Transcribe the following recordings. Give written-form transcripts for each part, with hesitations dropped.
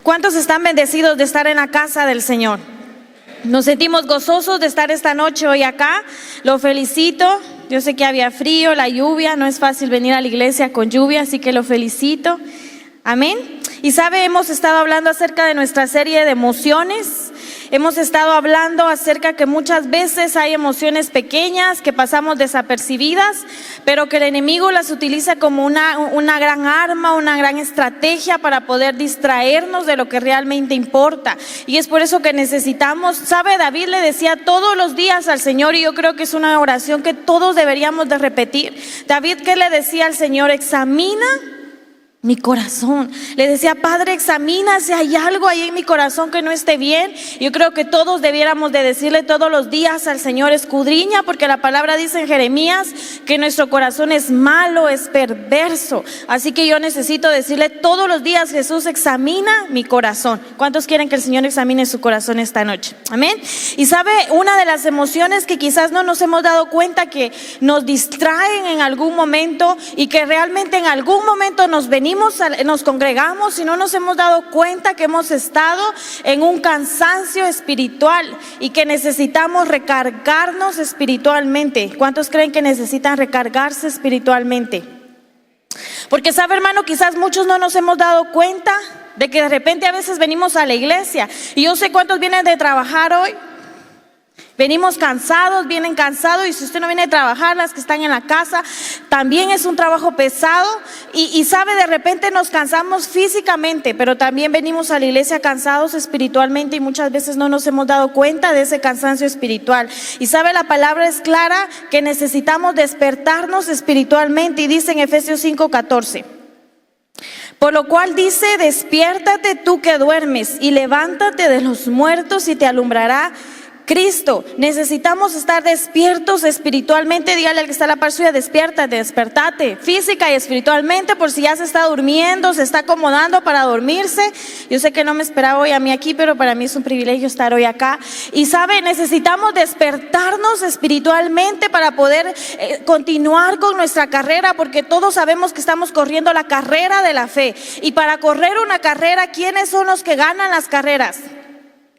¿Cuántos están bendecidos de estar en la casa del Señor? Nos sentimos gozosos de estar esta noche hoy acá. Lo felicito. Yo sé que había frío, la lluvia, no es fácil venir a la iglesia con lluvia, así que lo felicito. Amén. Y sabe, hemos estado hablando acerca de nuestra serie de emociones. Hemos estado hablando acerca que muchas veces hay emociones pequeñas que pasamos desapercibidas, pero que el enemigo las utiliza como una gran arma, una gran estrategia para poder distraernos de lo que realmente importa. Y es por eso que necesitamos, sabe, David le decía todos los días al Señor, y yo creo que es una oración que todos deberíamos de repetir. David, ¿qué le decía al Señor? Examina mi corazón. Le decía, Padre, examina si hay algo ahí en mi corazón que no esté bien. Yo creo que todos debiéramos de decirle todos los días al Señor, escudriña, porque la palabra dice en Jeremías que nuestro corazón es malo, es perverso. Así que yo necesito decirle todos los días, Jesús, examina mi corazón. ¿Cuántos quieren que el Señor examine su corazón esta noche? Amén. Y sabe, una de las emociones que quizás no nos hemos dado cuenta que nos distraen en algún momento y que realmente en algún momento nos congregamos y no nos hemos dado cuenta que hemos estado en un cansancio espiritual y que necesitamos recargarnos espiritualmente. ¿Cuántos creen que necesitan recargarse espiritualmente? Porque sabe, hermano, quizás muchos no nos hemos dado cuenta de que de repente a veces venimos a la iglesia, y yo sé cuántos vienen de trabajar hoy. Venimos cansados, vienen cansados, y si usted no viene a trabajar, las que están en la casa, también es un trabajo pesado, y sabe, de repente nos cansamos físicamente, pero también venimos a la iglesia cansados espiritualmente, y muchas veces no nos hemos dado cuenta de ese cansancio espiritual. Y sabe, la palabra es clara que necesitamos despertarnos espiritualmente, y dice en Efesios 5:14. Por lo cual dice, despiértate tú que duermes, y levántate de los muertos, y te alumbrará Cristo. Necesitamos estar despiertos espiritualmente. Dígale al que está a la par suya, despiértate, despertate física y espiritualmente, por si ya se está durmiendo, se está acomodando para dormirse. Yo sé que no me esperaba hoy a mí aquí, pero para mí es un privilegio estar hoy acá. Y sabe, necesitamos despertarnos espiritualmente para poder continuar con nuestra carrera, porque todos sabemos que estamos corriendo la carrera de la fe. Y para correr una carrera, ¿quiénes son los que ganan las carreras?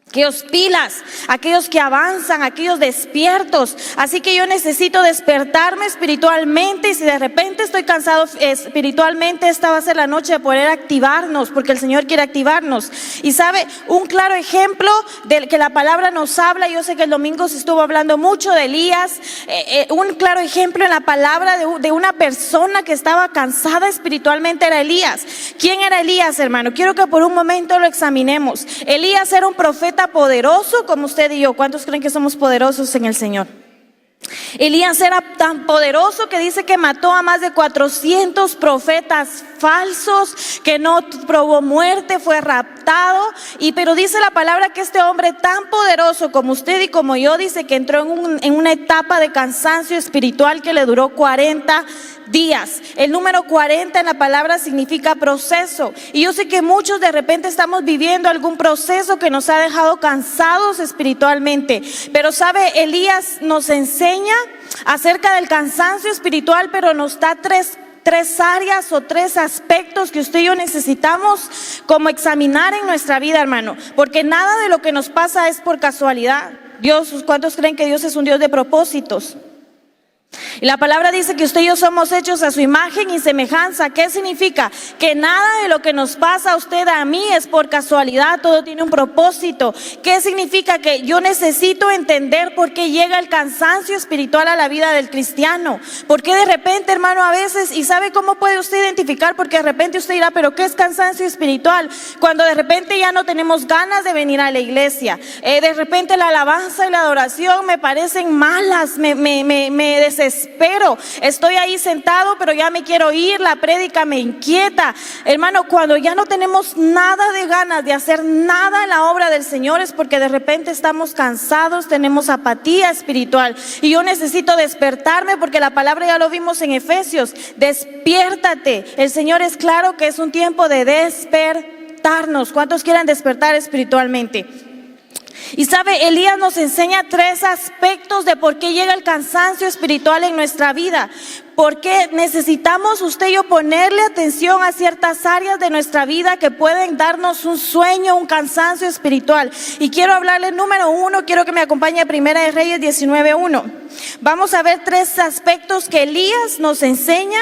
Aquellos pilas, aquellos que avanzan, aquellos despiertos. Así que yo necesito despertarme espiritualmente, y si de repente estoy cansado espiritualmente, esta va a ser la noche de poder activarnos, porque el Señor quiere activarnos. Y sabe, un claro ejemplo del que la palabra nos habla, yo sé que el domingo se estuvo hablando mucho de Elías, un claro ejemplo en la palabra de una persona que estaba cansada espiritualmente era Elías. ¿Quién era Elías, hermano? Quiero que por un momento lo examinemos. Elías era un profeta poderoso como usted y yo. ¿Cuántos creen que somos poderosos en el Señor? Elías era tan poderoso que dice que mató a más de 400 profetas falsos, que no probó muerte, fue raptado. Pero dice la palabra que este hombre tan poderoso como usted y como yo, dice que entró en una etapa de cansancio espiritual que le duró 40 días. El número 40 en la palabra significa proceso, y yo sé que muchos de repente estamos viviendo algún proceso que nos ha dejado cansados espiritualmente, pero sabe, Elías nos enseña acerca del cansancio espiritual, pero nos da tres áreas o tres aspectos que usted y yo necesitamos como examinar en nuestra vida, hermano, porque nada de lo que nos pasa es por casualidad. Dios, ¿cuántos creen que Dios es un Dios de propósitos? Y la palabra dice que usted y yo somos hechos a su imagen y semejanza. ¿Qué significa? Que nada de lo que nos pasa a usted, a mí, es por casualidad, todo tiene un propósito. ¿Qué significa? Que yo necesito entender por qué llega el cansancio espiritual a la vida del cristiano. ¿Por qué de repente, hermano, a veces, y sabe cómo puede usted identificar? Porque de repente usted dirá, ¿pero qué es cansancio espiritual? Cuando de repente ya no tenemos ganas de venir a la iglesia, de repente la alabanza y la adoración me parecen malas, me desespero, estoy ahí sentado pero ya me quiero ir, la prédica me inquieta. Hermano, cuando ya no tenemos nada de ganas de hacer nada en la obra del Señor, es porque de repente estamos cansados, tenemos apatía espiritual, y yo necesito despertarme, porque la palabra ya lo vimos en Efesios, despiértate. El Señor es claro que es un tiempo de despertarnos. ¿Cuántos quieren despertar espiritualmente? Y sabe, Elías nos enseña 3 aspectos de por qué llega el cansancio espiritual en nuestra vida. Porque necesitamos usted y yo ponerle atención a ciertas áreas de nuestra vida que pueden darnos un sueño, un cansancio espiritual. Y quiero hablarle número 1, quiero que me acompañe a Primera de Reyes 19:1. Vamos a ver 3 aspectos que Elías nos enseña.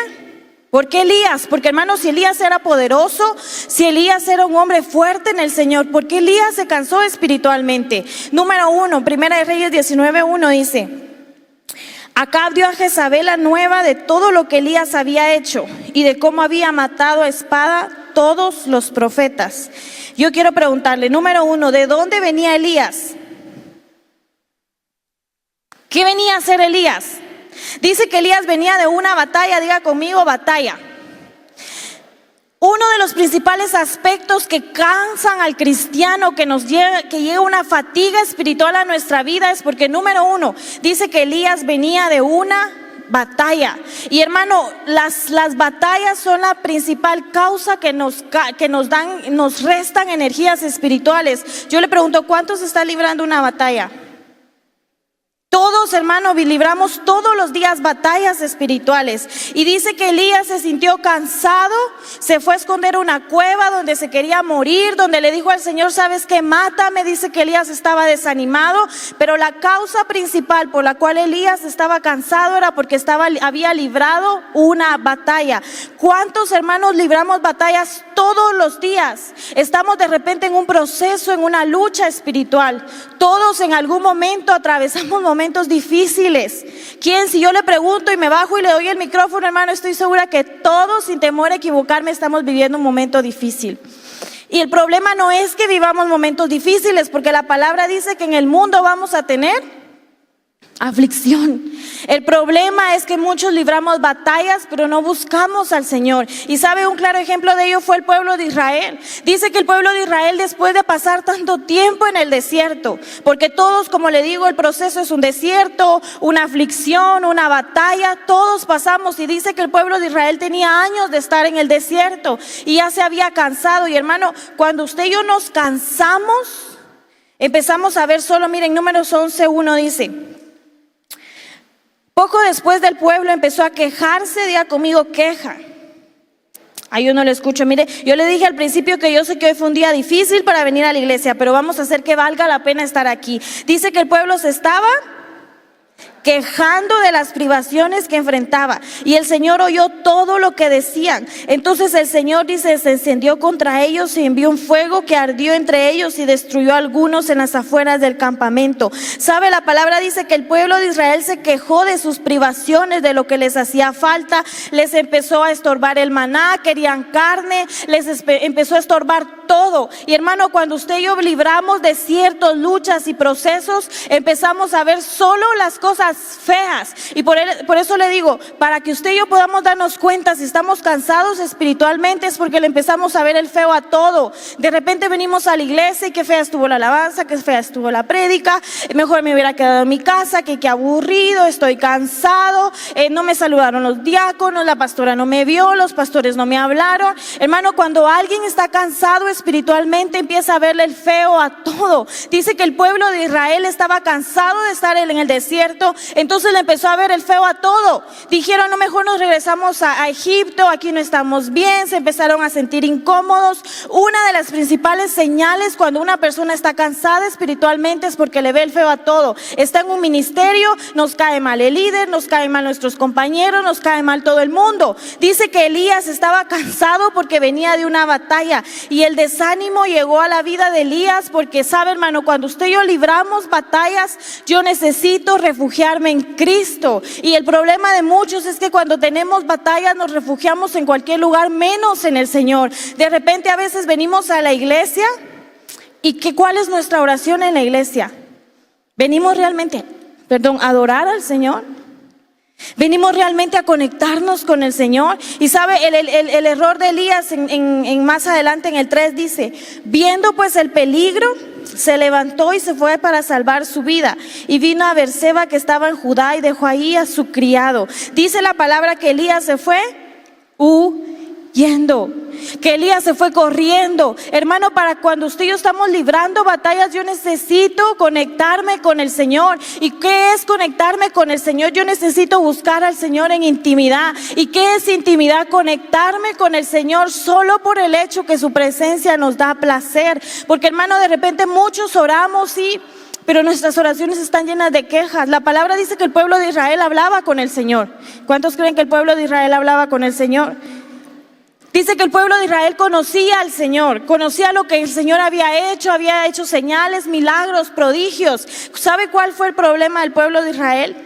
¿Por qué Elías? Porque hermanos, si Elías era poderoso, si Elías era un hombre fuerte en el Señor, ¿por qué Elías se cansó espiritualmente? Número 1, Primera de Reyes 19:1 dice: Acab dio a Jezabel la nueva de todo lo que Elías había hecho y de cómo había matado a espada todos los profetas. Yo quiero preguntarle, número 1, ¿de dónde venía Elías? ¿Qué venía a hacer Elías? Dice que Elías venía de una batalla, diga conmigo, batalla. Uno de los principales aspectos que cansan al cristiano, que llega una fatiga espiritual a nuestra vida, es porque número 1, dice que Elías venía de una batalla. Y hermano, las batallas son la principal causa que nos restan energías espirituales. Yo le pregunto, ¿cuántos están librando una batalla? Todos, hermanos, libramos todos los días batallas espirituales. Y dice que Elías se sintió cansado, se fue a esconder a una cueva donde se quería morir, donde le dijo al Señor, ¿sabes qué? Mátame. Dice que Elías estaba desanimado, pero la causa principal por la cual Elías estaba cansado era porque había librado una batalla. ¿Cuántos, hermanos, libramos batallas todos los días? Estamos de repente en un proceso, en una lucha espiritual. Todos en algún momento atravesamos momentos difíciles. ¿Quién? Si yo le pregunto y me bajo y le doy el micrófono, hermano, estoy segura que todos, sin temor a equivocarme, estamos viviendo un momento difícil. Y el problema no es que vivamos momentos difíciles, porque la palabra dice que en el mundo vamos a tener aflicción. El problema es que muchos libramos batallas, pero no buscamos al Señor. Y sabe, un claro ejemplo de ello fue el pueblo de Israel. Dice que el pueblo de Israel, después de pasar tanto tiempo en el desierto, porque todos, como le digo, el proceso es un desierto, una aflicción, una batalla, todos pasamos. Y dice que el pueblo de Israel tenía años de estar en el desierto y ya se había cansado. Y hermano, cuando usted y yo nos cansamos, empezamos a ver solo, miren, Números 11:1 dice: poco después del pueblo empezó a quejarse, diga conmigo, queja. Ahí yo no lo escucho. Mire, yo le dije al principio que yo sé que hoy fue un día difícil para venir a la iglesia, pero vamos a hacer que valga la pena estar aquí. Dice que el pueblo se estaba quejando de las privaciones que enfrentaba, y el Señor oyó todo lo que decían. Entonces el Señor, dice, se encendió contra ellos y envió un fuego que ardió entre ellos y destruyó a algunos en las afueras del campamento. Sabe, la palabra dice que el pueblo de Israel se quejó de sus privaciones, de lo que les hacía falta. Les empezó a estorbar el maná, querían carne, empezó a estorbar todo. Y hermano, cuando usted y yo libramos de ciertas luchas y procesos, empezamos a ver solo las cosas feas. Y por eso le digo, para que usted y yo podamos darnos cuenta si estamos cansados espiritualmente, es porque le empezamos a ver el feo a todo. De repente venimos a la iglesia y qué fea estuvo la alabanza, qué fea estuvo la prédica, mejor me hubiera quedado en mi casa, que qué aburrido, estoy cansado, no me saludaron los diáconos, la pastora no me vio, los pastores no me hablaron. Hermano, cuando alguien está cansado espiritualmente, empieza a verle el feo a todo. Dice que el pueblo de Israel estaba cansado de estar en el desierto, entonces le empezó a ver el feo a todo. Dijeron, no, mejor nos regresamos a Egipto, aquí no estamos bien. Se empezaron a sentir incómodos. Una de las principales señales cuando una persona está cansada espiritualmente es porque le ve el feo a todo. Está en un ministerio, nos cae mal el líder, nos cae mal nuestros compañeros, nos cae mal todo el mundo. Dice que Elías estaba cansado porque venía de una batalla, y el desánimo llegó a la vida de Elías porque, sabe, hermano, cuando usted y yo libramos batallas, yo necesito refugiarme en Cristo. Y el problema de muchos es que cuando tenemos batallas nos refugiamos en cualquier lugar menos en el Señor. De repente a veces venimos a la iglesia y ¿cuál es nuestra oración en la iglesia? ¿Venimos realmente, a adorar al Señor? ¿Venimos realmente a conectarnos con el Señor? Y sabe, el error de Elías en más adelante en el 3 dice: viendo pues el peligro, se levantó y se fue para salvar su vida, y vino a Berseba, que estaba en Judá, y dejó ahí a su criado. Dice la palabra que Elías se fue huyendo. que Elías se fue corriendo. Hermano, para cuando usted y yo estamos librando batallas, yo necesito conectarme con el Señor. ¿Y qué es conectarme con el Señor? Yo necesito buscar al Señor en intimidad. ¿Y qué es intimidad? Conectarme con el Señor solo por el hecho que su presencia nos da placer. Porque, hermano, de repente muchos oramos, sí, pero nuestras oraciones están llenas de quejas. La palabra dice que el pueblo de Israel hablaba con el Señor. ¿Cuántos creen que el pueblo de Israel hablaba con el Señor? Dice que el pueblo de Israel conocía al Señor, conocía lo que el Señor había hecho señales, milagros, prodigios. ¿Sabe cuál fue el problema del pueblo de Israel?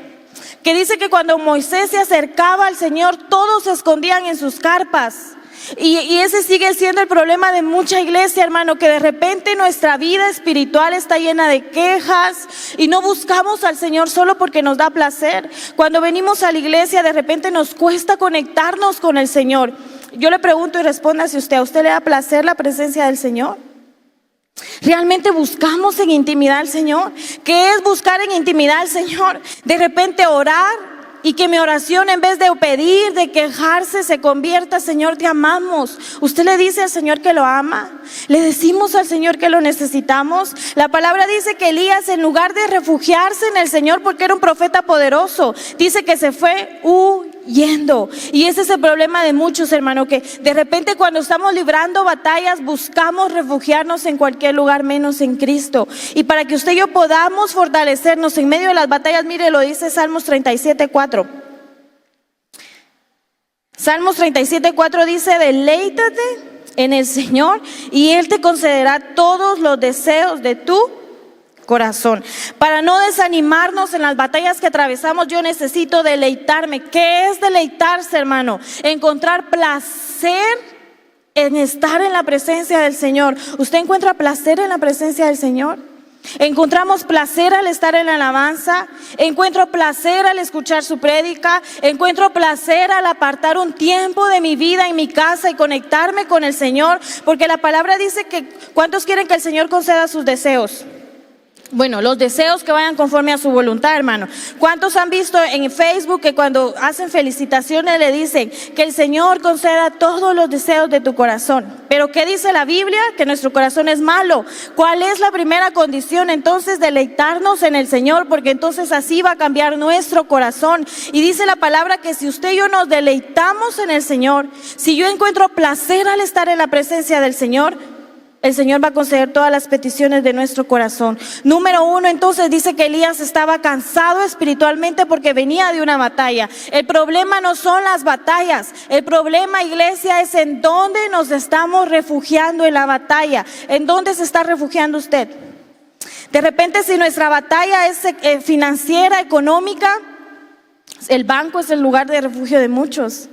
Que dice que cuando Moisés se acercaba al Señor, todos se escondían en sus carpas. Y ese sigue siendo el problema de mucha iglesia, hermano, que de repente nuestra vida espiritual está llena de quejas y no buscamos al Señor solo porque nos da placer. Cuando venimos a la iglesia, de repente nos cuesta conectarnos con el Señor. Yo le pregunto y responda si ¿a usted le da placer la presencia del Señor? ¿Realmente buscamos en intimidad al Señor? ¿Qué es buscar en intimidad al Señor? De repente orar y que mi oración, en vez de pedir, de quejarse, se convierta: Señor, te amamos. Usted le dice al Señor que lo ama. Le decimos al Señor que lo necesitamos. La palabra dice que Elías, en lugar de refugiarse en el Señor porque era un profeta poderoso, dice que se fue huyendo. Y ese es el problema de muchos, hermano, que de repente cuando estamos librando batallas buscamos refugiarnos en cualquier lugar menos en Cristo. Y para que usted y yo podamos fortalecernos en medio de las batallas, mire, lo dice Salmos 37:4. Salmos 37:4 dice: deleítate en el Señor y Él te concederá todos los deseos de tu corazón. Para no desanimarnos en las batallas que atravesamos, yo necesito deleitarme. ¿Qué es deleitarse, hermano? Encontrar placer en estar en la presencia del Señor. ¿Usted encuentra placer en la presencia del Señor? Encontramos placer al estar en la alabanza. Encuentro placer al escuchar su prédica. Encuentro placer al apartar un tiempo de mi vida en mi casa y conectarme con el Señor. Porque la palabra dice que ¿cuántos quieren que el Señor conceda sus deseos? Bueno, los deseos que vayan conforme a su voluntad, hermano. ¿Cuántos han visto en Facebook que cuando hacen felicitaciones le dicen que el Señor conceda todos los deseos de tu corazón? Pero ¿qué dice la Biblia? Que nuestro corazón es malo. ¿Cuál es la primera condición? Entonces, deleitarnos en el Señor, porque entonces así va a cambiar nuestro corazón. Y dice la palabra que si usted y yo nos deleitamos en el Señor, si yo encuentro placer al estar en la presencia del Señor, el Señor va a conceder todas las peticiones de nuestro corazón. Número 1, entonces dice que Elías estaba cansado espiritualmente porque venía de una batalla. El problema no son las batallas. El problema, iglesia, es en dónde nos estamos refugiando en la batalla. ¿En dónde se está refugiando usted? De repente, si nuestra batalla es financiera, económica, el banco es el lugar de refugio de muchos.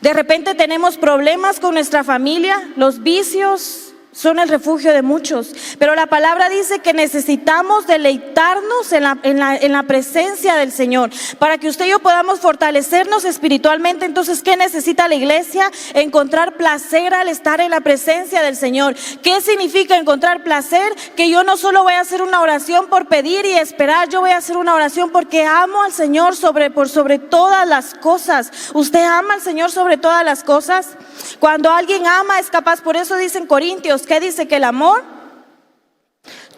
De repente tenemos problemas con nuestra familia, los vicios son el refugio de muchos, pero la palabra dice que necesitamos deleitarnos en la presencia del Señor, para que usted y yo podamos fortalecernos espiritualmente. Entonces, ¿qué necesita la iglesia? Encontrar placer al estar en la presencia del Señor. ¿Qué significa encontrar placer? Que yo no solo voy a hacer una oración por pedir y esperar, yo voy a hacer una oración porque amo al Señor por sobre todas las cosas. ¿Usted ama al Señor sobre todas las cosas? Cuando alguien ama es capaz, por eso dicen Corintios, ¿qué dice? Que el amor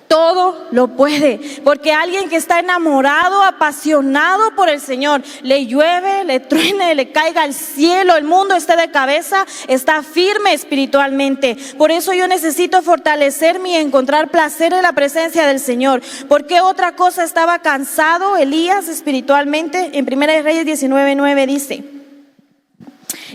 todo lo puede. Porque alguien que está enamorado, apasionado por el Señor, le llueve, le truene, le caiga al cielo, el mundo esté de cabeza, está firme espiritualmente. Por eso yo necesito fortalecerme y encontrar placer en la presencia del Señor. ¿Por qué otra cosa estaba cansado Elías espiritualmente? En 1 Reyes 19:9 dice: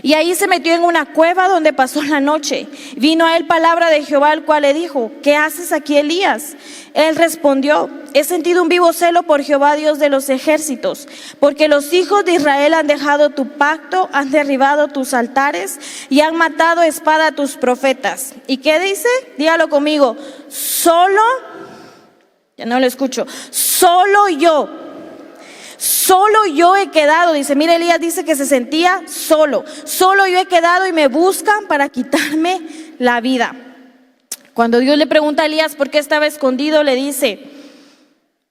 y ahí se metió en una cueva donde pasó la noche. Vino a él palabra de Jehová, el cual le dijo: ¿qué haces aquí, Elías? Él respondió: he sentido un vivo celo por Jehová, Dios de los ejércitos, porque los hijos de Israel han dejado tu pacto, han derribado tus altares y han matado a espada a tus profetas. ¿Y qué dice? Dígalo conmigo: solo, ya no lo escucho, solo yo he quedado. Dice, mire, Elías dice que se sentía solo yo he quedado y me buscan para quitarme la vida. Cuando Dios le pregunta a Elías por qué estaba escondido, le dice: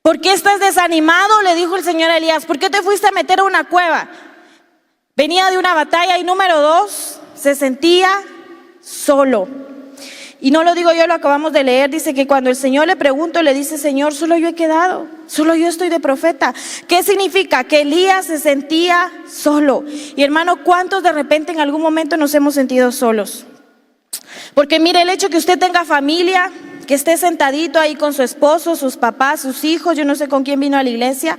¿por qué estás desanimado? Le dijo el Señor a Elías: ¿por qué te fuiste a meter a una cueva? Venía de una batalla. Y número 2, se sentía solo. Y no lo digo yo, lo acabamos de leer. Dice que cuando el Señor le preguntó, le dice: Señor, solo yo he quedado, solo yo estoy de profeta. ¿Qué significa? Que Elías se sentía solo. Y hermano, ¿cuántos de repente en algún momento nos hemos sentido solos? Porque mire, el hecho que usted tenga familia, que esté sentadito ahí con su esposo, sus papás, sus hijos, yo no sé con quién vino a la iglesia,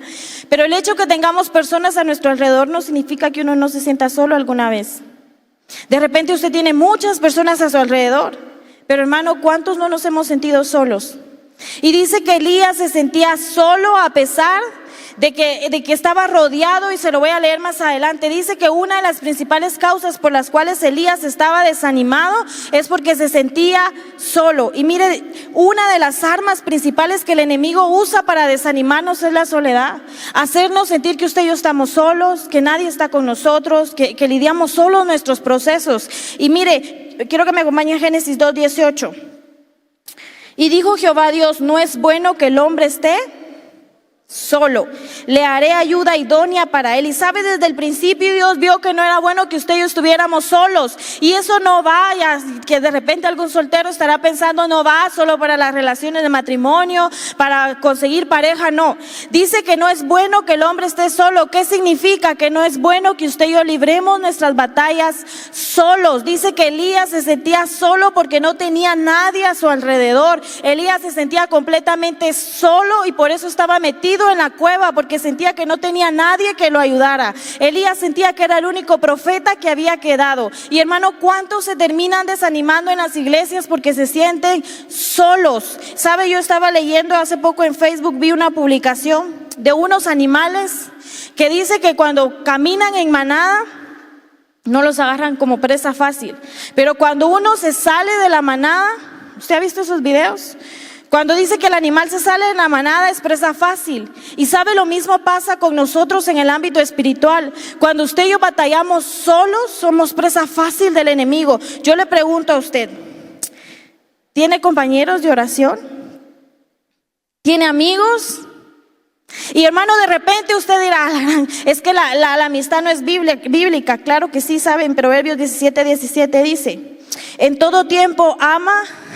pero el hecho que tengamos personas a nuestro alrededor no significa que uno no se sienta solo alguna vez. De repente usted tiene muchas personas a su alrededor, pero hermano, ¿cuántos no nos hemos sentido solos? Y dice que Elías se sentía solo a pesar de que estaba rodeado, y se lo voy a leer más adelante. Dice que una de las principales causas por las cuales Elías estaba desanimado es porque se sentía solo. Y mire, una de las armas principales que el enemigo usa para desanimarnos es la soledad. Hacernos sentir que usted y yo estamos solos, que nadie está con nosotros, que lidiamos solos nuestros procesos. Y mire, quiero que me acompañe a Génesis 2:18. Y dijo Jehová Dios: no es bueno que el hombre esté solo, le haré ayuda idónea para él. Y sabe, desde el principio Dios vio que no era bueno que usted y yo estuviéramos solos. Y eso no va, que de repente algún soltero estará pensando, no va solo para las relaciones de matrimonio, para conseguir pareja, no. Dice que no es bueno que el hombre esté solo. ¿Qué significa? Que no es bueno que usted y yo libremos nuestras batallas solos. Dice que Elías se sentía solo porque no tenía nadie a su alrededor. Elías se sentía completamente solo y por eso estaba metido en la cueva, porque sentía que no tenía nadie que lo ayudara. Elías sentía que era el único profeta que había quedado. Y hermano, ¿cuántos se terminan desanimando en las iglesias porque se sienten solos? Sabe, yo estaba leyendo hace poco en Facebook, vi una publicación de unos animales que dice que cuando caminan en manada no los agarran como presa fácil, pero cuando uno se sale de la manada, ¿usted ha visto esos videos? Cuando dice que el animal se sale de la manada es presa fácil. Y sabe, lo mismo pasa con nosotros en el ámbito espiritual. Cuando usted y yo batallamos solos, somos presa fácil del enemigo. Yo le pregunto a usted, ¿tiene compañeros de oración? ¿Tiene amigos? Y hermano, de repente usted dirá, es que la amistad no es bíblica. Claro que sí, saben, Proverbios 17:17 dice: en todo tiempo ama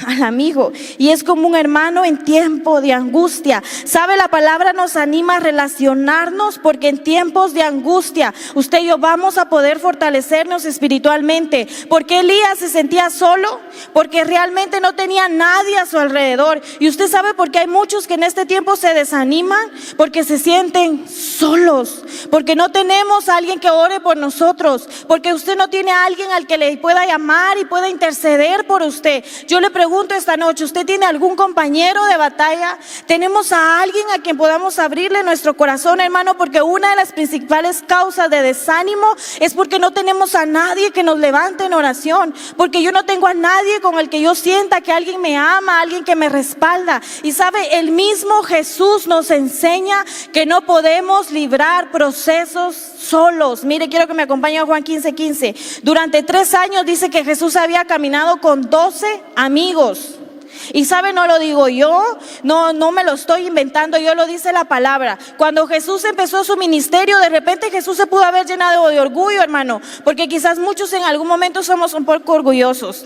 al amigo y es como un hermano en tiempo de angustia. Sabe, la palabra nos anima a relacionarnos porque en tiempos de angustia usted y yo vamos a poder fortalecernos espiritualmente. ¿Por qué Elías se sentía solo? Porque realmente no tenía nadie a su alrededor. Y usted sabe por qué hay muchos que en este tiempo se desaniman, porque se sienten solos, porque no tenemos a alguien que ore por nosotros, porque usted no tiene a alguien al que le pueda llamar y pueda interceder por usted. Yo le pregunto esta noche, ¿usted tiene algún compañero de batalla? ¿Tenemos a alguien a quien podamos abrirle nuestro corazón, hermano? Porque una de las principales causas de desánimo es porque no tenemos a nadie que nos levante en oración, porque yo no tengo a nadie con el que yo sienta que alguien me ama, alguien que me respalda. Y sabe, el mismo Jesús nos enseña que no podemos librar procesos solos. Mire, quiero que me acompañe a Juan 15:15. Durante 3 años dice que Jesús había caminado con 12 amigos. Y sabe, no lo digo yo, no me lo estoy inventando, yo lo dice la palabra. Cuando Jesús empezó su ministerio, de repente Jesús se pudo haber llenado de orgullo, hermano, porque quizás muchos en algún momento somos un poco orgullosos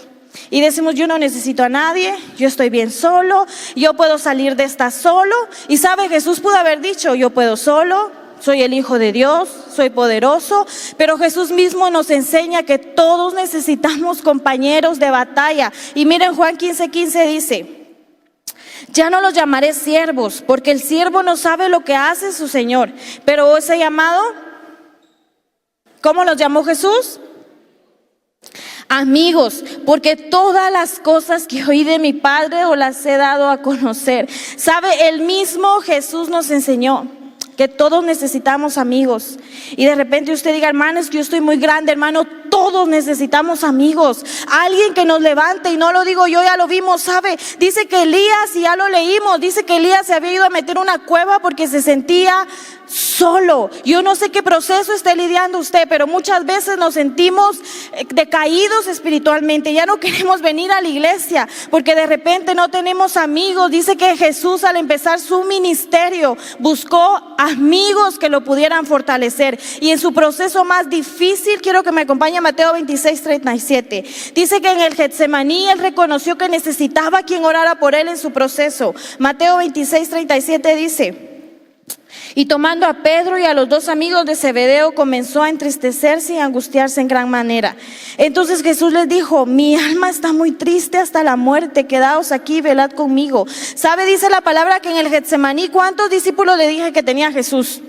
y decimos, yo no necesito a nadie, yo estoy bien solo, yo puedo salir de esta solo. Y sabe, Jesús pudo haber dicho, yo puedo solo, soy el Hijo de Dios, soy poderoso, pero Jesús mismo nos enseña que todos necesitamos compañeros de batalla. Y miren, Juan 15:15 dice: ya no los llamaré siervos, porque el siervo no sabe lo que hace su Señor, pero os he llamado, ¿cómo los llamó Jesús? Amigos, porque todas las cosas que oí de mi Padre os las he dado a conocer. Sabe, el mismo Jesús nos enseñó que todos necesitamos amigos. Y de repente usted diga, hermano, es que yo estoy muy grande, hermano, todos necesitamos amigos, alguien que nos levante. Y no lo digo yo, ya lo vimos, ¿sabe? Dice que Elías, y ya lo leímos, dice que Elías se había ido a meter en una cueva porque se sentía solo. Yo no sé qué proceso esté lidiando usted, pero muchas veces nos sentimos decaídos espiritualmente. Ya no queremos venir a la iglesia porque de repente no tenemos amigos. Dice que Jesús, al empezar su ministerio, buscó amigos que lo pudieran fortalecer. Y en su proceso más difícil, quiero que me acompañe Mateo 26:37. Dice que en el Getsemaní él reconoció que necesitaba quien orara por él en su proceso. Mateo 26:37 dice: y tomando a Pedro y a los 2 amigos de Zebedeo, comenzó a entristecerse y a angustiarse en gran manera. Entonces Jesús les dijo: mi alma está muy triste hasta la muerte, quedaos aquí y velad conmigo. ¿Sabe? Dice la palabra que en el Getsemaní, ¿cuántos discípulos le dije que tenía Jesús?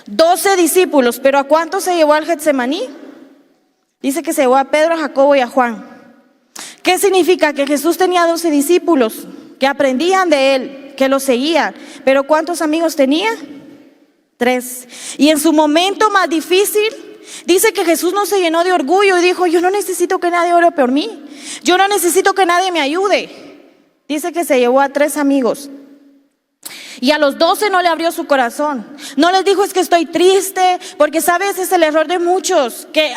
12 discípulos, pero ¿a cuántos se llevó al Getsemaní? Dice que se llevó a Pedro, a Jacobo y a Juan. ¿Qué significa? Que Jesús tenía 12 discípulos que aprendían de él, que lo seguían. Pero ¿cuántos amigos tenía? 3. Y en su momento más difícil, dice que Jesús no se llenó de orgullo y dijo: yo no necesito que nadie ore por mí, yo no necesito que nadie me ayude. Dice que se llevó a 3 amigos. Y a los 12 no le abrió su corazón. No les dijo: es que estoy triste, porque sabes, es el error de muchos, que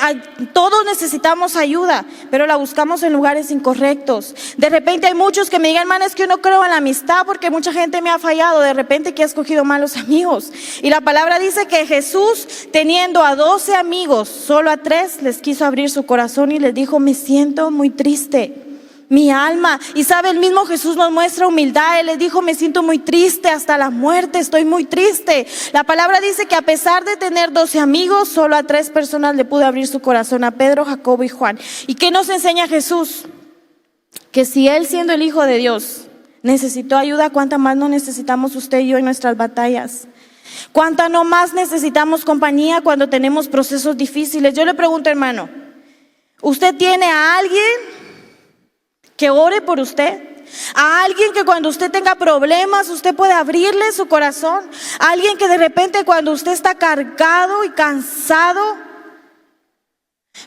todos necesitamos ayuda, pero la buscamos en lugares incorrectos. De repente hay muchos que me digan: hermana, es que yo no creo en la amistad porque mucha gente me ha fallado. De repente que ha escogido malos amigos. Y la palabra dice que Jesús, teniendo a 12 amigos, solo a 3 les quiso abrir su corazón y les dijo: me siento muy triste, mi alma. Y sabe, el mismo Jesús nos muestra humildad. Él les dijo: me siento muy triste hasta la muerte, estoy muy triste. La palabra dice que a pesar de tener 12 amigos, solo a 3 personas le pudo abrir su corazón: a Pedro, Jacobo y Juan. ¿Y qué nos enseña Jesús? Que si Él, siendo el Hijo de Dios, necesitó ayuda, ¿cuánta más no necesitamos usted y yo en nuestras batallas? ¿Cuánta no más necesitamos compañía cuando tenemos procesos difíciles? Yo le pregunto, hermano, ¿usted tiene a alguien que ore por usted? A alguien que cuando usted tenga problemas usted puede abrirle su corazón. A alguien que de repente cuando usted está cargado y cansado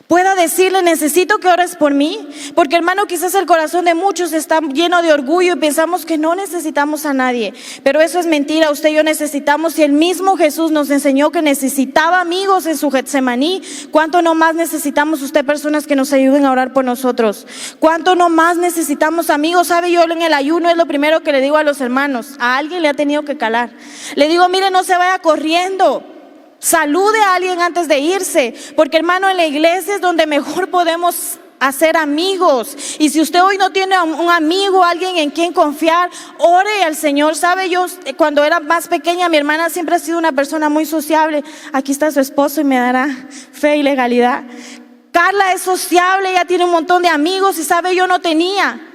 pueda decirle: necesito que ores por mí. Porque, hermano, quizás el corazón de muchos está lleno de orgullo y pensamos que no necesitamos a nadie, pero eso es mentira. Usted y yo necesitamos. Y el mismo Jesús nos enseñó que necesitaba amigos en su Getsemaní. ¿Cuánto no más necesitamos usted personas que nos ayuden a orar por nosotros? ¿Cuánto no más necesitamos amigos? Sabe, yo en el ayuno es lo primero que le digo a los hermanos. A alguien le ha tenido que calar. Le digo: mire, no se vaya corriendo, salude a alguien antes de irse, porque, hermano, en la iglesia es donde mejor podemos hacer amigos. Y si usted hoy no tiene un amigo, alguien en quien confiar, ore al Señor. Sabe, yo cuando era más pequeña, mi hermana siempre ha sido una persona muy sociable. Aquí está su esposo y me dará fe y legalidad. Carla es sociable, ella tiene un montón de amigos, y sabe, yo no tenía.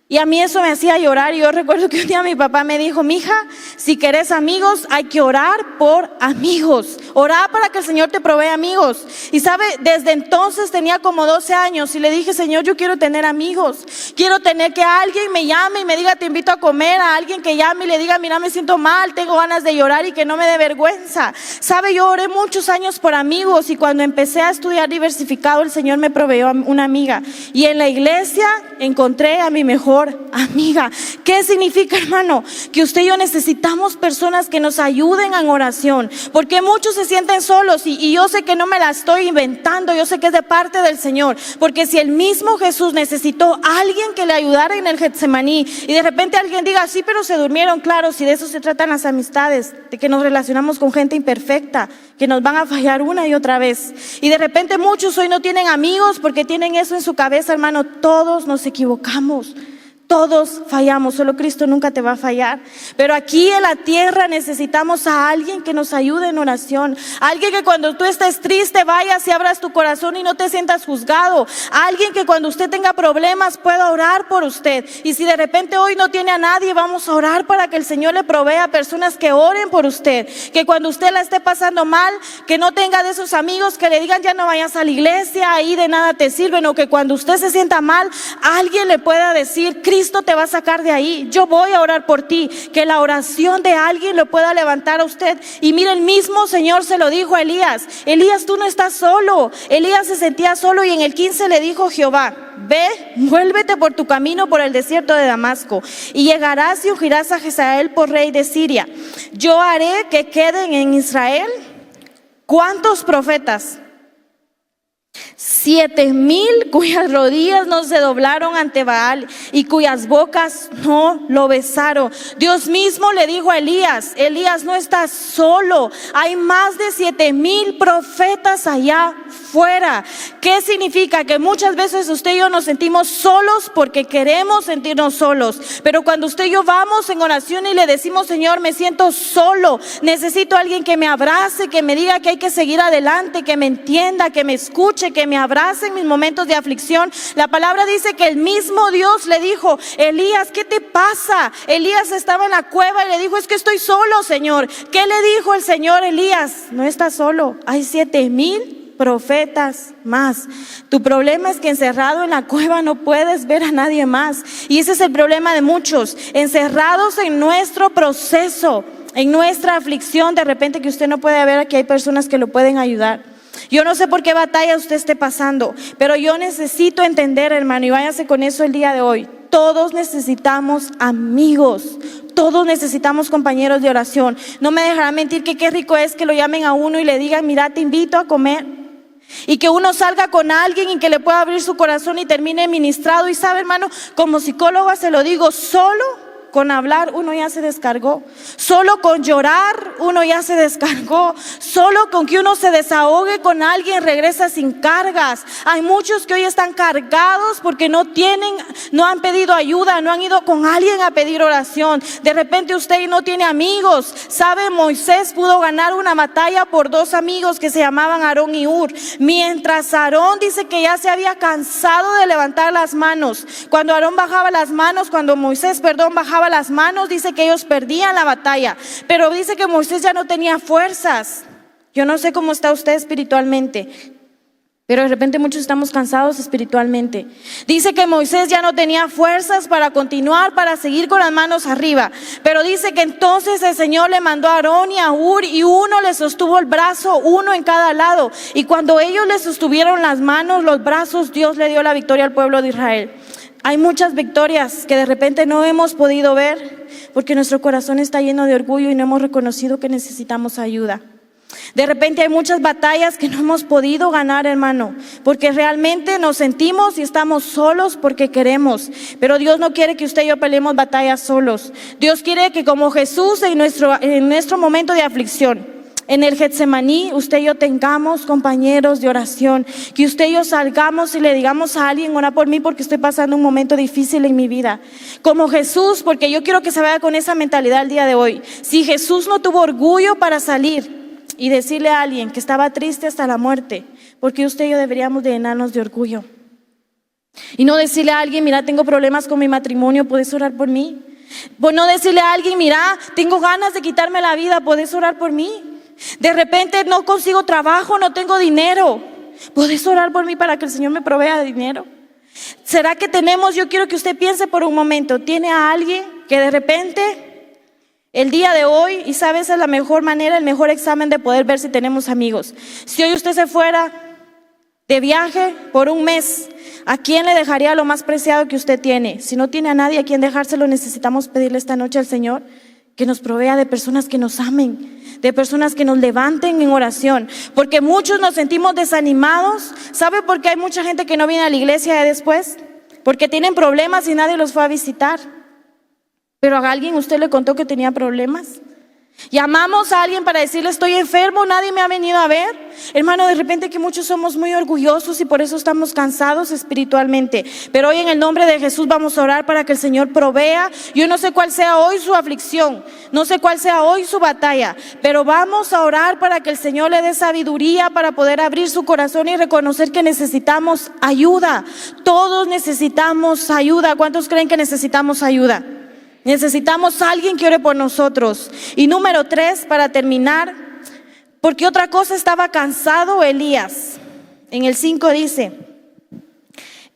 Y a mí eso me hacía llorar. Y yo recuerdo que un día mi papá me dijo: mija, si querés amigos, hay que orar por amigos. Orar para que el Señor te provea amigos. Y sabe, desde entonces tenía como 12 años y le dije: Señor, yo quiero tener amigos. Quiero tener que alguien me llame y me diga: te invito a comer. A alguien que llame y le diga: mira, me siento mal, tengo ganas de llorar, y que no me dé vergüenza. Sabe, yo oré muchos años por amigos, y cuando empecé a estudiar diversificado, el Señor me proveyó una amiga. Y en la iglesia encontré a mi mejor amiga. ¿Qué significa, hermano? Que usted y yo necesitamos personas que nos ayuden en oración, porque muchos se sienten solos, y yo sé que no me la estoy inventando, yo sé que es de parte del Señor, porque si el mismo Jesús necesitó a alguien que le ayudara en el Getsemaní, y de repente alguien diga: sí, pero se durmieron. Claro, si de eso se tratan las amistades, de que nos relacionamos con gente imperfecta, que nos van a fallar una y otra vez. Y de repente muchos hoy no tienen amigos porque tienen eso en su cabeza, hermano. Todos nos equivocamos, todos fallamos, solo Cristo nunca te va a fallar. Pero aquí en la tierra necesitamos a alguien que nos ayude en oración. Alguien que cuando tú estés triste vayas y abras tu corazón y no te sientas juzgado. Alguien que cuando usted tenga problemas pueda orar por usted. Y si de repente hoy no tiene a nadie, vamos a orar para que el Señor le provea personas que oren por usted. Que cuando usted la esté pasando mal, que no tenga de esos amigos que le digan: ya no vayas a la iglesia, ahí de nada te sirven. O que cuando usted se sienta mal, alguien le pueda decir: Cristo te va a sacar de ahí, yo voy a orar por ti. Que la oración de alguien lo pueda levantar a usted. Y mire, el mismo Señor se lo dijo a Elías: Elías, tú no estás solo. Elías se sentía solo, y en el 15 le dijo Jehová: ve, vuélvete por tu camino por el desierto de Damasco, y llegarás y ungirás a Hazael por rey de Siria. Yo haré que queden en Israel, ¿cuántos profetas? 7,000 cuyas rodillas no se doblaron ante Baal y cuyas bocas no lo besaron. Dios mismo le dijo a Elías: Elías, no estás solo, hay más de 7,000 profetas allá fuera. ¿Qué significa? Que muchas veces usted y yo nos sentimos solos porque queremos sentirnos solos, pero cuando usted y yo vamos en oración y le decimos: Señor, me siento solo, necesito a alguien que me abrace, que me diga que hay que seguir adelante, que me entienda, que me escuche, que me abrace en mis momentos de aflicción. La palabra dice que el mismo Dios le dijo: Elías, ¿qué te pasa? Elías estaba en la cueva y le dijo: es que estoy solo, Señor. ¿Qué le dijo el Señor? Elías, no estás solo, hay 7,000 profetas más. Tu problema es que encerrado en la cueva no puedes ver a nadie más. Y ese es el problema de muchos, encerrados en nuestro proceso, en nuestra aflicción. De repente que usted no puede ver que hay personas que lo pueden ayudar. Yo no sé por qué batalla usted esté pasando, pero yo necesito entender, hermano, y váyase con eso el día de hoy. Todos necesitamos amigos, todos necesitamos compañeros de oración. No me dejará mentir que qué rico es que lo llamen a uno y le digan: mira, te invito a comer. Y que uno salga con alguien y que le pueda abrir su corazón y termine ministrado. Y sabe, hermano, como psicóloga se lo digo, solo con hablar uno ya se descargó, solo con llorar uno ya se descargó, solo con que uno se desahogue con alguien regresa sin cargas. Hay muchos que hoy están cargados porque no han pedido ayuda, no han ido con alguien a pedir oración. De repente usted no tiene amigos. Sabe, Moisés pudo ganar una batalla por 2 amigos que se llamaban Aarón y Hur, mientras Aarón dice que ya se había cansado de levantar las manos. Cuando Aarón bajaba las manos, cuando Moisés, bajaba las manos, dice que ellos perdían la batalla, pero dice que Moisés ya no tenía fuerzas. Yo no sé cómo está usted espiritualmente, pero de repente muchos estamos cansados espiritualmente. Dice que Moisés ya no tenía fuerzas para continuar, para seguir con las manos arriba, pero dice que entonces el Señor le mandó a Aarón y a Hur, y uno le sostuvo el brazo, uno en cada lado, y cuando ellos le sostuvieron las manos, los brazos, Dios le dio la victoria al pueblo de Israel. Hay muchas victorias que de repente no hemos podido ver porque nuestro corazón está lleno de orgullo y no hemos reconocido que necesitamos ayuda. De repente hay muchas batallas que no hemos podido ganar, hermano, porque realmente nos sentimos y estamos solos porque queremos. Pero Dios no quiere que usted y yo peleemos batallas solos. Dios quiere que, como Jesús en nuestro momento de aflicción, en el Getsemaní, usted y yo tengamos compañeros de oración, que usted y yo salgamos y le digamos a alguien: ora por mí porque estoy pasando un momento difícil en mi vida. Como Jesús, porque yo quiero que se vaya con esa mentalidad el día de hoy. Si Jesús no tuvo orgullo para salir y decirle a alguien que estaba triste hasta la muerte, porque usted y yo deberíamos de llenarnos de orgullo y no decirle a alguien: mira, tengo problemas con mi matrimonio, ¿puedes orar por mí? Pues no decirle a alguien: mira, tengo ganas de quitarme la vida, ¿puedes orar por mí? De repente no consigo trabajo, no tengo dinero, ¿puedes orar por mí para que el Señor me provea de dinero? ¿Será que tenemos? Yo quiero que usted piense por un momento, ¿tiene a alguien que de repente el día de hoy, y sabe, esa es la mejor manera, el mejor examen de poder ver si tenemos amigos? Si hoy usted se fuera de viaje por un mes, ¿a quién le dejaría lo más preciado que usted tiene? Si no tiene a nadie a quien dejárselo, necesitamos pedirle esta noche al Señor que nos provea de personas que nos amen, de personas que nos levanten en oración, porque muchos nos sentimos desanimados. ¿Sabe por qué hay mucha gente que no viene a la iglesia después? Porque tienen problemas y nadie los fue a visitar. Pero a alguien usted le contó que tenía problemas. Llamamos a alguien para decirle: estoy enfermo, nadie me ha venido a ver. Hermano, de repente que muchos somos muy orgullosos y por eso estamos cansados espiritualmente. Pero hoy en el nombre de Jesús vamos a orar para que el Señor provea. Yo no sé cuál sea hoy su aflicción, no sé cuál sea hoy su batalla, pero vamos a orar para que el Señor le dé sabiduría para poder abrir su corazón y reconocer que necesitamos ayuda. Todos necesitamos ayuda. ¿Cuántos creen que necesitamos ayuda? Necesitamos a alguien que ore por nosotros. Y número 3, para terminar, porque otra cosa estaba cansado Elías. En el 5 dice: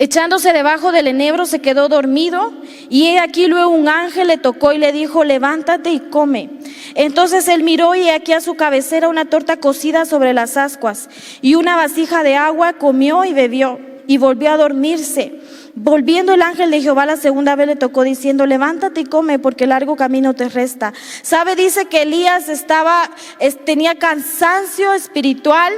echándose debajo del enebro se quedó dormido, y he aquí luego un ángel le tocó y le dijo: levántate y come. Entonces él miró, y he aquí a su cabecera una torta cocida sobre las ascuas y una vasija de agua. Comió y bebió y volvió a dormirse. Volviendo el ángel de Jehová la segunda vez le tocó diciendo: levántate y come, porque largo camino te resta. ¿Sabe? Dice que Elías tenía cansancio espiritual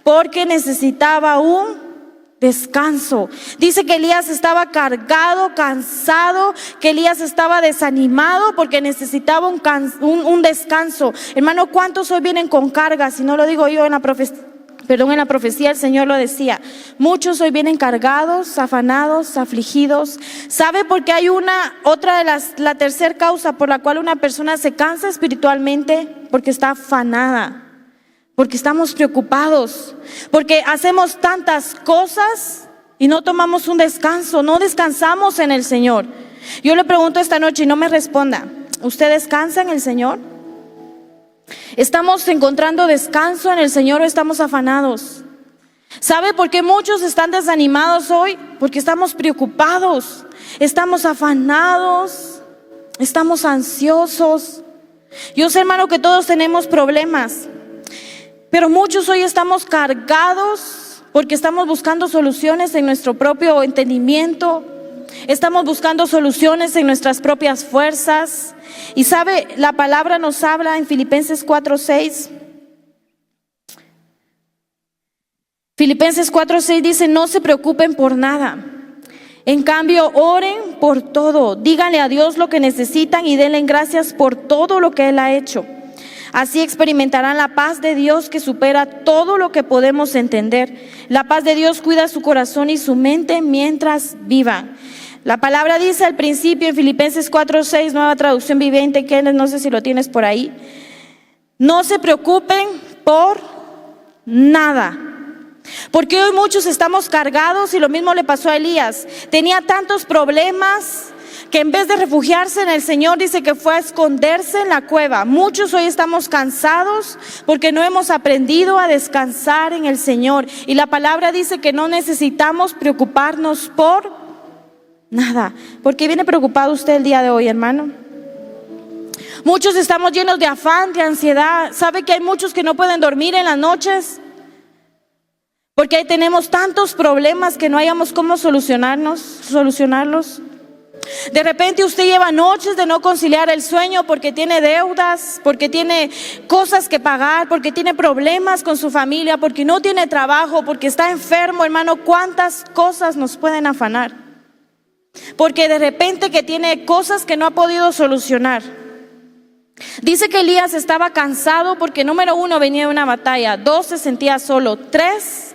porque necesitaba un descanso. Dice que Elías estaba cargado, cansado, que Elías estaba desanimado porque necesitaba un descanso. Hermano, ¿cuántos hoy vienen con cargas? Si no lo digo yo en la profecía el Señor lo decía. Muchos hoy vienen cargados, afanados, afligidos. ¿Sabe por qué hay la tercera causa por la cual una persona se cansa espiritualmente? Porque está afanada. Porque estamos preocupados, porque hacemos tantas cosas y no tomamos un descanso, no descansamos en el Señor. Yo le pregunto esta noche y no me responda, ¿usted descansa en el Señor? ¿Estamos encontrando descanso en el Señor o estamos afanados? ¿Sabe por qué muchos están desanimados hoy? Porque estamos preocupados, estamos afanados, estamos ansiosos. Yo sé, hermano, que todos tenemos problemas. Pero muchos hoy estamos cargados porque estamos buscando soluciones en nuestro propio entendimiento. Estamos buscando soluciones en nuestras propias fuerzas. Y sabe, la palabra nos habla en Filipenses 4:6. Filipenses 4:6 dice, no se preocupen por nada. En cambio, oren por todo. Díganle a Dios lo que necesitan y denle gracias por todo lo que Él ha hecho. Así experimentarán la paz de Dios que supera todo lo que podemos entender. La paz de Dios cuida su corazón y su mente mientras vivan. La palabra dice al principio en Filipenses 4:6, nueva traducción viviente, Kenneth, no sé si lo tienes por ahí. No se preocupen por nada. Porque hoy muchos estamos cargados y lo mismo le pasó a Elías. Tenía tantos problemas que en vez de refugiarse en el Señor, dice que fue a esconderse en la cueva. Muchos hoy estamos cansados porque no hemos aprendido a descansar en el Señor. Y la palabra dice que no necesitamos preocuparnos por nada. ¿Por qué viene preocupado usted el día de hoy, hermano? Muchos estamos llenos de afán, de ansiedad. ¿Sabe que hay muchos que no pueden dormir en las noches? Porque ahí tenemos tantos problemas que no hayamos cómo solucionarlos. De repente usted lleva noches de no conciliar el sueño porque tiene deudas, porque tiene cosas que pagar, porque tiene problemas con su familia, porque no tiene trabajo, porque está enfermo, hermano. ¿Cuántas cosas nos pueden afanar? Porque de repente que tiene cosas que no ha podido solucionar. Dice que Elías estaba cansado porque número 1 venía de una batalla, 2 se sentía solo, 3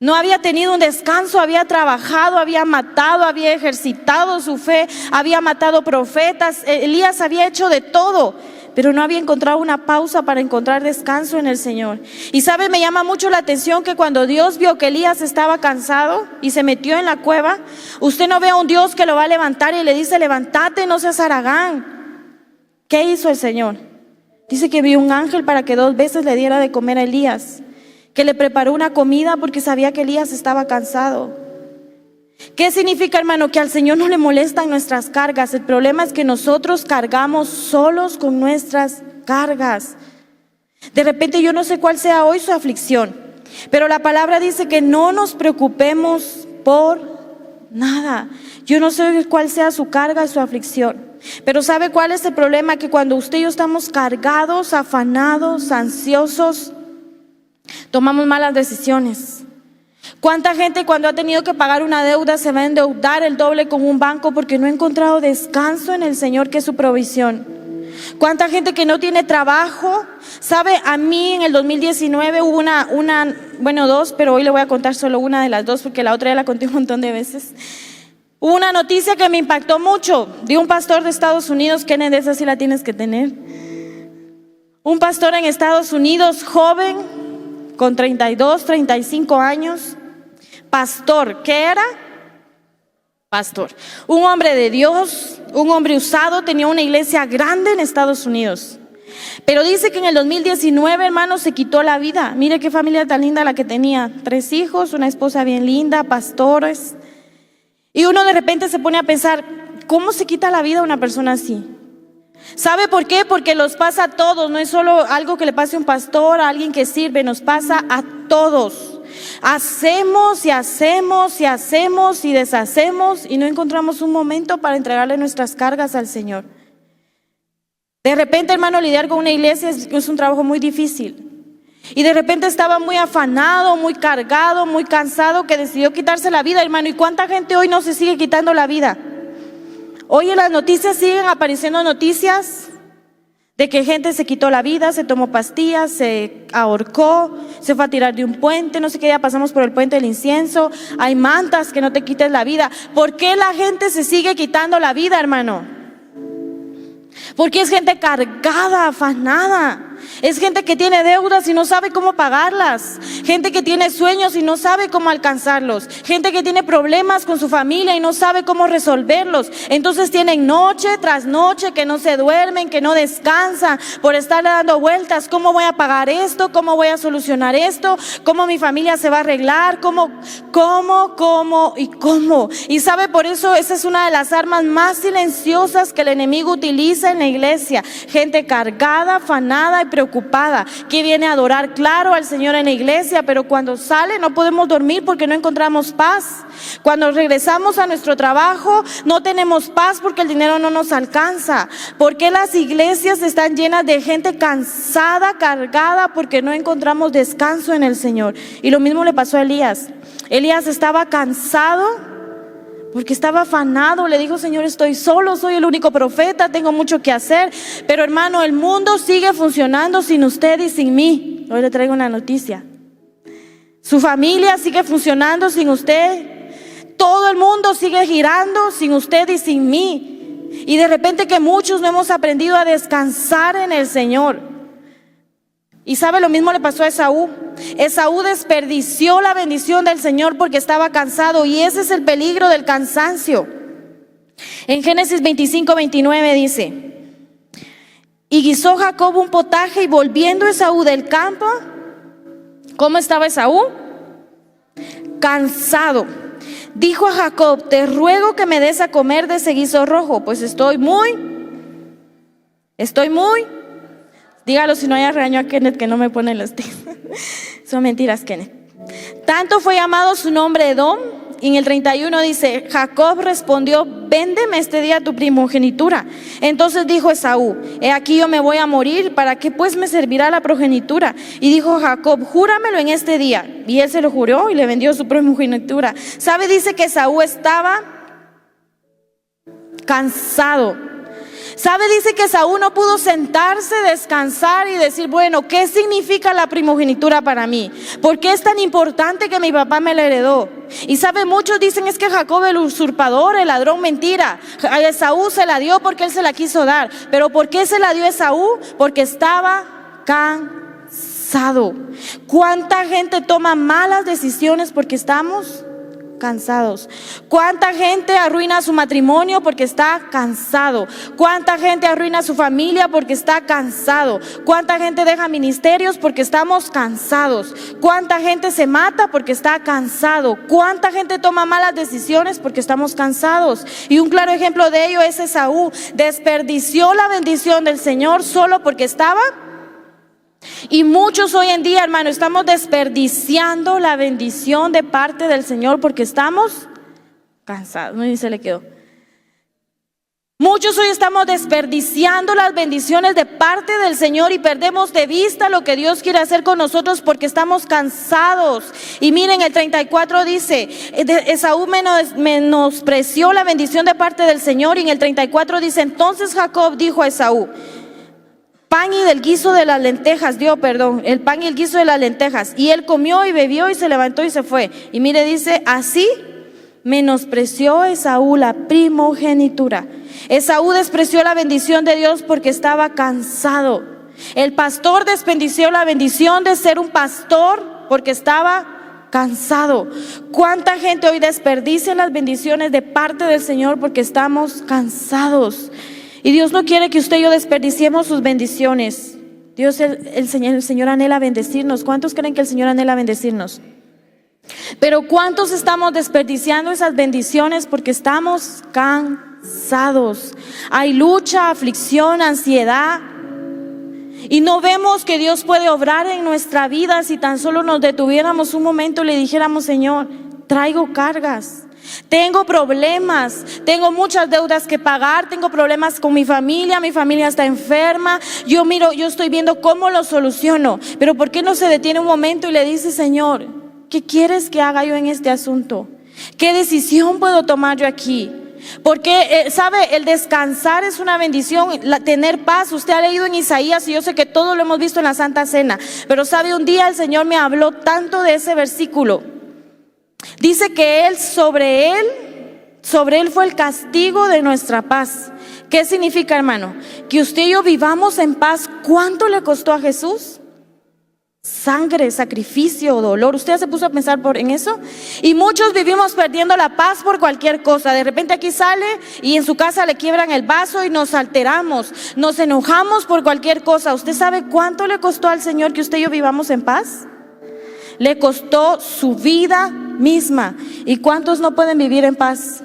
no había tenido un descanso, había trabajado, había matado, había ejercitado su fe, había matado profetas. Elías había hecho de todo, pero no había encontrado una pausa para encontrar descanso en el Señor. Y sabe, me llama mucho la atención que cuando Dios vio que Elías estaba cansado y se metió en la cueva, usted no ve a un Dios que lo va a levantar y le dice, levántate, no seas haragán. ¿Qué hizo el Señor? Dice que vio un ángel para que 2 veces le diera de comer a Elías, que le preparó una comida porque sabía que Elías estaba cansado. ¿Qué significa, hermano? Que al Señor no le molestan nuestras cargas. El problema es que nosotros cargamos solos con nuestras cargas. De repente yo no sé cuál sea hoy su aflicción, pero la palabra dice que no nos preocupemos por nada. Yo no sé cuál sea su carga, su aflicción, pero ¿sabe cuál es el problema? Que cuando usted y yo estamos cargados, afanados, ansiosos, tomamos malas decisiones. ¿Cuánta gente cuando ha tenido que pagar una deuda se va a endeudar el doble con un banco porque no ha encontrado descanso en el Señor, que es su provisión? ¿Cuánta gente que no tiene trabajo? ¿Sabe? A mí en el 2019 hubo dos, pero hoy le voy a contar solo una de las 2 porque la otra ya la conté un montón de veces. Hubo una noticia que me impactó mucho de un pastor de Estados Unidos. Kenneth, esa sí la tienes que tener. Un pastor en Estados Unidos, joven, con 32, 35 años, pastor. ¿Qué era? Pastor. Un hombre de Dios, un hombre usado, tenía una iglesia grande en Estados Unidos. Pero dice que en el 2019, hermano, se quitó la vida. Mire qué familia tan linda la que tenía. 3 hijos, una esposa bien linda, pastores. Y uno de repente se pone a pensar, ¿cómo se quita la vida a una persona así? ¿Sabe por qué? Porque los pasa a todos. No es solo algo que le pase a un pastor, a alguien que sirve, nos pasa a todos. Hacemos y hacemos y hacemos y deshacemos y no encontramos un momento para entregarle nuestras cargas al Señor. De repente, hermano, lidiar con una iglesia es un trabajo muy difícil. Y de repente estaba muy afanado, muy cargado, muy cansado, que decidió quitarse la vida, hermano. ¿Y cuánta gente hoy no se sigue quitando la vida? Hoy en las noticias siguen apareciendo noticias de que gente se quitó la vida, se tomó pastillas, se ahorcó, se fue a tirar de un puente, no sé qué, ya pasamos por el puente del incienso. Hay mantas que no te quites la vida. ¿Por qué la gente se sigue quitando la vida, hermano? Porque es gente cargada, afanada. Es gente que tiene deudas y no sabe cómo pagarlas. Gente que tiene sueños y no sabe cómo alcanzarlos. Gente que tiene problemas con su familia y no sabe cómo resolverlos. Entonces tienen noche tras noche que no se duermen, que no descansan por estar dando vueltas. ¿Cómo voy a pagar esto? ¿Cómo voy a solucionar esto? ¿Cómo mi familia se va a arreglar? ¿Cómo? Y sabe, por eso esa es una de las armas más silenciosas que el enemigo utiliza en la iglesia. Gente cargada, afanada y preocupada, que viene a adorar, claro, al Señor en la iglesia, pero cuando sale no podemos dormir porque no encontramos paz. Cuando regresamos a nuestro trabajo no tenemos paz porque el dinero no nos alcanza. ¿Por qué las iglesias están llenas de gente cansada, cargada? Porque no encontramos descanso en el Señor. Y lo mismo le pasó a Elías. Elías estaba cansado porque estaba afanado. Le dijo: Señor, estoy solo, soy el único profeta, tengo mucho que hacer. Pero hermano, el mundo sigue funcionando sin usted y sin mí. Hoy le traigo una noticia. Su familia sigue funcionando sin usted. Todo el mundo sigue girando sin usted y sin mí. Y de repente que muchos no hemos aprendido a descansar en el Señor. Y sabe, lo mismo le pasó a Esaú. Esaú desperdició la bendición del Señor porque estaba cansado, y ese es el peligro del cansancio. En Génesis 25:29 dice: y guisó Jacob un potaje, y volviendo Esaú del campo, ¿cómo estaba Esaú? Cansado. Dijo a Jacob: te ruego que me des a comer de ese guiso rojo, pues estoy muy. Dígalo si no haya regaño a Kenneth, que no me pone los tics. Son mentiras, Kenneth. Tanto fue llamado su nombre Edom. Y en el 31 dice: Jacob respondió: véndeme este día tu primogenitura. Entonces dijo Esaú: he aquí yo me voy a morir, ¿para qué pues me servirá la progenitura? Y dijo Jacob: júramelo en este día. Y él se lo juró y le vendió su primogenitura. ¿Sabe? Dice que Esaú estaba cansado. ¿Sabe? Dice que Esaú no pudo sentarse, descansar y decir: bueno, ¿qué significa la primogenitura para mí? ¿Por qué es tan importante que mi papá me la heredó? Y sabe, muchos dicen: es que Jacob, el usurpador, el ladrón, mentira. A Esaú se la dio porque él se la quiso dar. ¿Pero por qué se la dio Esaú? Porque estaba cansado. ¿Cuánta gente toma malas decisiones porque estamos cansados? ¿Cuánta gente arruina su matrimonio porque está cansado? ¿Cuánta gente arruina su familia porque está cansado? ¿Cuánta gente deja ministerios porque estamos cansados? ¿Cuánta gente se mata porque está cansado? ¿Cuánta gente toma malas decisiones porque estamos cansados? Y un claro ejemplo de ello es Esaú. Desperdició la bendición del Señor solo porque estaba. Y muchos hoy en día, hermano, estamos desperdiciando la bendición de parte del Señor porque estamos cansados. No, ni se le quedó. Muchos hoy estamos desperdiciando las bendiciones de parte del Señor y perdemos de vista lo que Dios quiere hacer con nosotros porque estamos cansados. Y miren, el 34 dice: Esaú menospreció la bendición de parte del Señor. Y en el 34 dice: entonces Jacob dijo a Esaú: pan y del guiso de las lentejas, el pan y el guiso de las lentejas. Y él comió y bebió y se levantó y se fue. Y mire, dice: así menospreció Esaú la primogenitura. Esaú despreció la bendición de Dios porque estaba cansado. El pastor desperdició la bendición de ser un pastor porque estaba cansado. ¿Cuánta gente hoy desperdicia las bendiciones de parte del Señor porque estamos cansados? Y Dios no quiere que usted y yo desperdiciemos sus bendiciones. Dios, el Señor anhela bendecirnos. ¿Cuántos creen que el Señor anhela bendecirnos? Pero ¿cuántos estamos desperdiciando esas bendiciones porque estamos cansados? Hay lucha, aflicción, ansiedad. Y no vemos que Dios puede obrar en nuestra vida si tan solo nos detuviéramos un momento y le dijéramos: Señor, traigo cargas. Tengo problemas, tengo muchas deudas que pagar, tengo problemas con mi familia está enferma. Yo estoy viendo cómo lo soluciono. Pero ¿por qué no se detiene un momento y le dice: Señor, ¿qué quieres que haga yo en este asunto? ¿Qué decisión puedo tomar yo aquí? Porque, ¿sabe? El descansar es una bendición, tener paz. Usted ha leído en Isaías y yo sé que todo lo hemos visto en la Santa Cena. Pero, ¿sabe? Un día el Señor me habló tanto de ese versículo. Dice que sobre él fue el castigo de nuestra paz. ¿Qué significa, hermano? Que usted y yo vivamos en paz. ¿Cuánto le costó a Jesús? Sangre, sacrificio, dolor. ¿Usted se puso a pensar en eso? Y muchos vivimos perdiendo la paz por cualquier cosa. De repente aquí sale y en su casa le quiebran el vaso y nos alteramos, nos enojamos por cualquier cosa. ¿Usted sabe cuánto le costó al Señor que usted y yo vivamos en paz? Le costó su vida misma. ¿Y cuántos no pueden vivir en paz?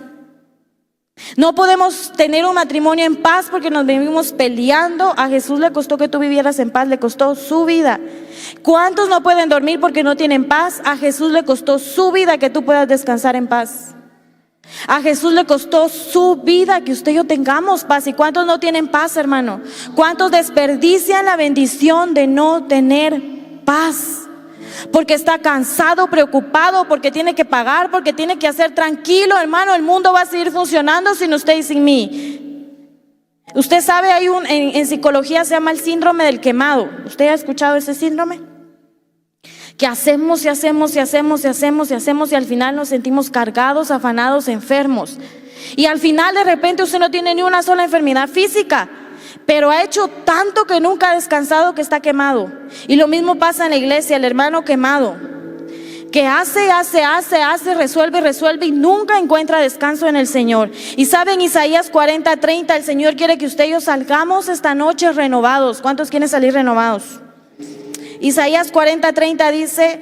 No podemos tener un matrimonio en paz porque nos vivimos peleando. A Jesús le costó que tú vivieras en paz, le costó su vida. ¿Cuántos no pueden dormir porque no tienen paz? A Jesús le costó su vida que tú puedas descansar en paz. A Jesús le costó su vida que usted y yo tengamos paz. ¿Y cuántos no tienen paz, hermano? ¿Cuántos desperdician la bendición de no tener paz? Porque está cansado, preocupado, porque tiene que pagar, porque tiene que hacer. Tranquilo, hermano, el mundo va a seguir funcionando sin usted y sin mí. Usted sabe, en psicología se llama el síndrome del quemado. ¿Usted ha escuchado ese síndrome? Que hacemos y hacemos y hacemos y hacemos y hacemos y al final nos sentimos cargados, afanados, enfermos. Y al final de repente usted no tiene ni una sola enfermedad física, pero ha hecho tanto que nunca ha descansado, que está quemado. Y lo mismo pasa en la iglesia, el hermano quemado, que hace, resuelve y nunca encuentra descanso en el Señor. Y saben, Isaías 40:30, el Señor quiere que usted y yo salgamos esta noche renovados. ¿Cuántos quieren salir renovados? Isaías 40:30 dice: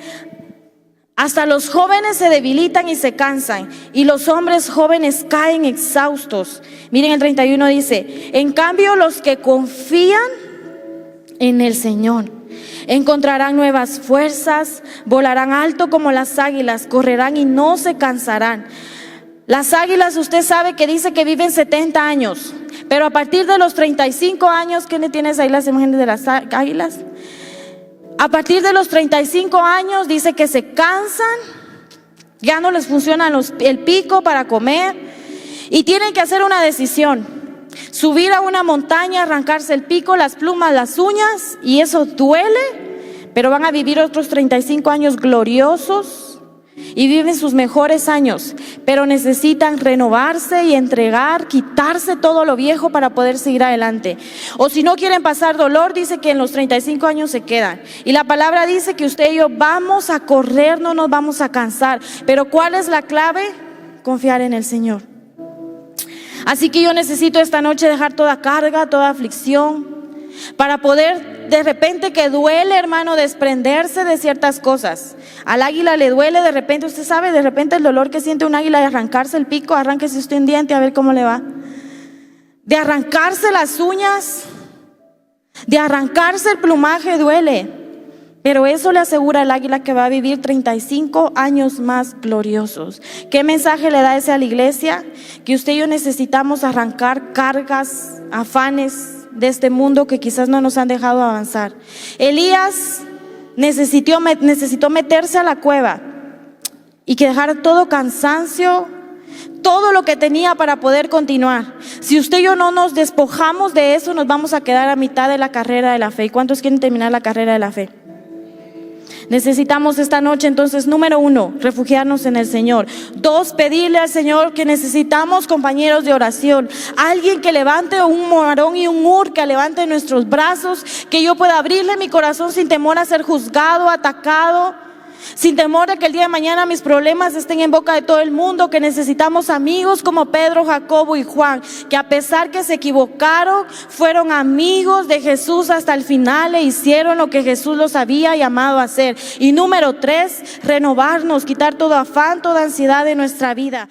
hasta los jóvenes se debilitan y se cansan, y los hombres jóvenes caen exhaustos. Miren el 31 dice: en cambio los que confían en el Señor encontrarán nuevas fuerzas, volarán alto como las águilas, correrán y no se cansarán. Las águilas, usted sabe que dice que viven 70 años, pero a partir de los 35 años, ¿quién tienes ahí las imágenes de las águilas? A partir de los 35 años dice que se cansan, ya no les funciona el pico para comer y tienen que hacer una decisión: subir a una montaña, arrancarse el pico, las plumas, las uñas, y eso duele, pero van a vivir otros 35 años gloriosos y viven sus mejores años, pero necesitan renovarse y entregar, quitarse todo lo viejo para poder seguir adelante. O si no quieren pasar dolor, dice que en los 35 años se quedan. Y la palabra dice que usted y yo vamos a correr, no nos vamos a cansar. Pero ¿cuál es la clave? Confiar en el Señor. Así que yo necesito esta noche dejar toda carga, toda aflicción, para poder, de repente que duele, hermano, desprenderse de ciertas cosas. Al águila le duele de repente, usted sabe, de repente el dolor que siente un águila de arrancarse el pico. Arránquese usted un diente a ver cómo le va. De arrancarse las uñas, de arrancarse el plumaje duele. Pero eso le asegura al águila que va a vivir 35 años más gloriosos. ¿Qué mensaje le da ese a la iglesia? Que usted y yo necesitamos arrancar cargas, afanes de este mundo que quizás no nos han dejado avanzar. Elías necesitó meterse a la cueva y que dejara todo cansancio, todo lo que tenía para poder continuar. Si usted y yo no nos despojamos de eso, nos vamos a quedar a mitad de la carrera de la fe. ¿Y cuántos quieren terminar la carrera de la fe? Necesitamos esta noche, entonces, número 1, refugiarnos en el Señor. 2, pedirle al Señor que necesitamos compañeros de oración. Alguien que levante un Aarón y un Hur, que levante nuestros brazos, que yo pueda abrirle mi corazón sin temor a ser juzgado, atacado, sin temor de que el día de mañana mis problemas estén en boca de todo el mundo. Que necesitamos amigos como Pedro, Jacobo y Juan, que a pesar que se equivocaron, fueron amigos de Jesús hasta el final e hicieron lo que Jesús los había llamado a hacer. Y número 3, renovarnos, quitar todo afán, toda ansiedad de nuestra vida.